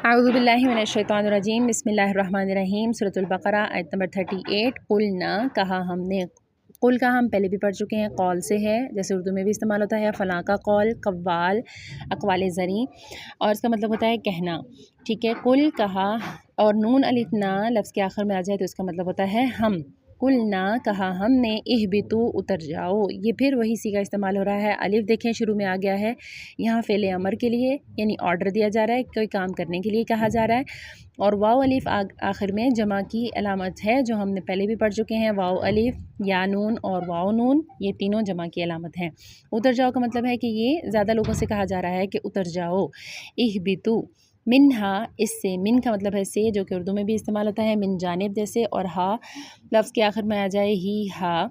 اعوذ باللہ من الشیطان الرجیم بسم اللہ الرحمن الرحیم سورۃ البقرہ آیت نمبر 38۔ قلنا کہا ہم نے، قل کا ہم پہلے بھی پڑھ چکے ہیں، قول سے ہے، جیسے اردو میں بھی استعمال ہوتا ہے فلاں کا قول، قوال، اقوال زریں، اور اس کا مطلب ہوتا ہے کہنا، ٹھیک ہے۔ قل کہا، اور نون الف نا لفظ کے آخر میں آ جائے تو اس کا مطلب ہوتا ہے ہم۔ قلنا کہا ہم نے، اہبطوا اتر جاؤ، یہ پھر وہی صیغہ استعمال ہو رہا ہے۔ الف دیکھیں شروع میں آ گیا ہے، یہاں فعل امر کے لیے یعنی آرڈر دیا جا رہا ہے، کوئی کام کرنے کے لیے کہا جا رہا ہے، اور واو الف آخر میں جمع کی علامت ہے، جو ہم نے پہلے بھی پڑھ چکے ہیں۔ واو الف، یا نون اور واو نون، یہ تینوں جمع کی علامت ہیں۔ اتر جاؤ کا مطلب ہے کہ یہ زیادہ لوگوں سے کہا جا رہا ہے کہ اتر جاؤ۔ اہبطوا منہا، اس سے، من کا مطلب ہے سے، جو کہ اردو میں بھی استعمال ہوتا ہے من جانب جیسے، اور ہا لفظ کے آخر میں آ جائے ہی، ہا،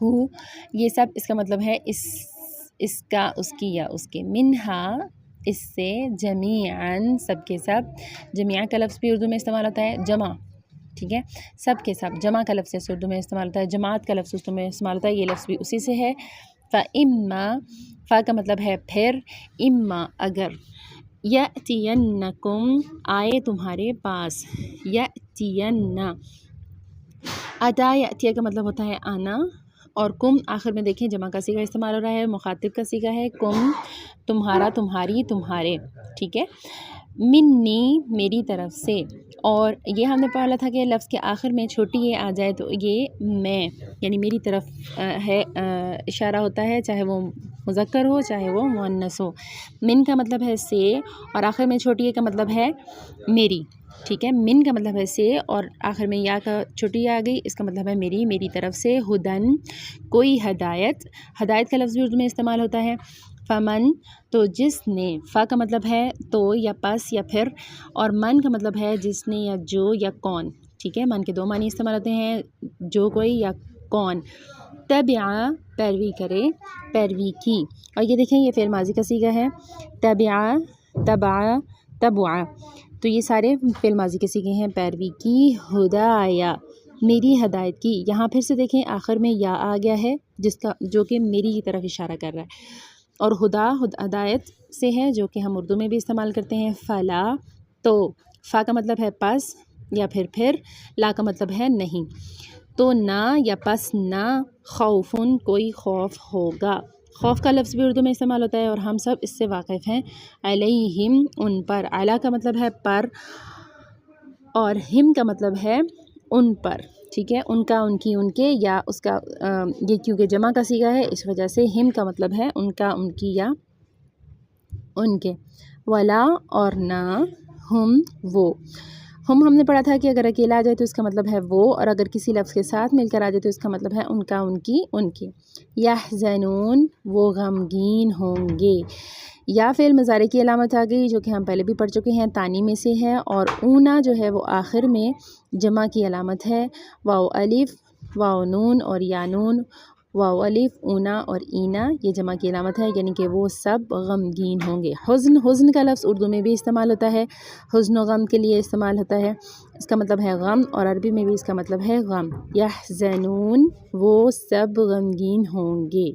ہو، یہ سب اس کا مطلب ہے اس کا، اس کی یا اس کے۔ منہا، اس سے، جمیعاً، سب کے سب، جمیعاً کا لفظ بھی اردو میں استعمال ہوتا ہے جمع، ٹھیک ہے، سب کے سب، جمع کا لفظ جیسے اردو میں استعمال ہوتا ہے، جماعت کا لفظ اردو میں استعمال ہوتا ہے، یہ لفظ بھی اسی سے ہے۔ فَإِمَّا، فا کا مطلب ہے پھر، اما اگر، یأتینکم، آئے تمہارے پاس، یأتین، اتا یأتیہ کا مطلب ہوتا ہے آنا، اور کم آخر میں دیکھیں جمع کا صیغہ استعمال ہو رہا ہے، مخاطب کا صیغہ ہے کم، تمہارا، تمہاری، تمہارے، ٹھیک ہے۔ منی، میری طرف سے، اور یہ ہم نے پڑھا تھا کہ لفظ کے آخر میں چھوٹی یہ آ جائے تو یہ میں یعنی میری طرف ہے اشارہ ہوتا ہے، چاہے وہ مذکر ہو چاہے وہ مؤنث ہو۔ من کا مطلب ہے سے، اور آخر میں چھوٹی یہ کا مطلب ہے میری، ٹھیک ہے۔ من کا مطلب ہے سے، اور آخر میں یا کا چھوٹی آ گئی، اس کا مطلب ہے میری، میری طرف سے۔ ہدن، کوئی ہدایت، ہدایت کا لفظ بھی اردو میں استعمال ہوتا ہے۔ فمن، تو جس نے، فا کا مطلب ہے تو یا پس یا پھر، اور من کا مطلب ہے جس نے یا جو یا کون، ٹھیک ہے، من کے دو معنی استعمال ہوتے ہیں، جو کوئی یا کون۔ تبعا، پیروی کرے، پیروی کی، اور یہ دیکھیں یہ فعل ماضی کا صیغہ ہے، تبعا، تبعا، تبعا، تو یہ سارے فعل ماضی کے صیغے ہیں، پیروی کی، ہدایا، میری ہدایت کی، یہاں پھر سے دیکھیں آخر میں یا آ گیا ہے جس کا، جو کہ میری کی طرف اشارہ کر رہا ہے، اور ہدا، ہدایت سے ہے، جو کہ ہم اردو میں بھی استعمال کرتے ہیں۔ فلا، تو، فا کا مطلب ہے پس یا پھر، لا کا مطلب ہے نہیں، تو نہ یا پس نہ، خوفن، کوئی خوف ہوگا، خوف کا لفظ بھی اردو میں استعمال ہوتا ہے اور ہم سب اس سے واقف ہیں۔ علیہم، ان پر، اعلیٰ کا مطلب ہے پر، اور ہم کا مطلب ہے ان پر، ٹھیک ہے، ان کا، ان کی، ان کے، یا اس کا یہ کیونکہ جمع کا صیغہ ہے اس وجہ سے ہم کا مطلب ہے ان کا، ان کی، یا ان کے۔ ولا، اور نہ، ہم، وہ، ہم نے پڑھا تھا کہ اگر اکیلا آ جائے تو اس کا مطلب ہے وہ، اور اگر کسی لفظ کے ساتھ مل کر آ جائے تو اس کا مطلب ہے ان کا، ان کی، ان کے۔ یحزنون، وہ غمگین ہوں گے، یا فعل مضارع کی علامت آ گئی جو کہ ہم پہلے بھی پڑھ چکے ہیں، تانی میں سے ہے، اور اونا جو ہے وہ آخر میں جمع کی علامت ہے۔ واو الف، واو نون اور یا نون، واو الف، اونا اور اینا، یہ جمع کی علامت ہے، یعنی کہ وہ سب غمگین ہوں گے۔ حزن، حزن کا لفظ اردو میں بھی استعمال ہوتا ہے، حزن و غم کے لیے استعمال ہوتا ہے، اس کا مطلب ہے غم، اور عربی میں بھی اس کا مطلب ہے غم۔ یحزنون، وہ سب غمگین ہوں گے۔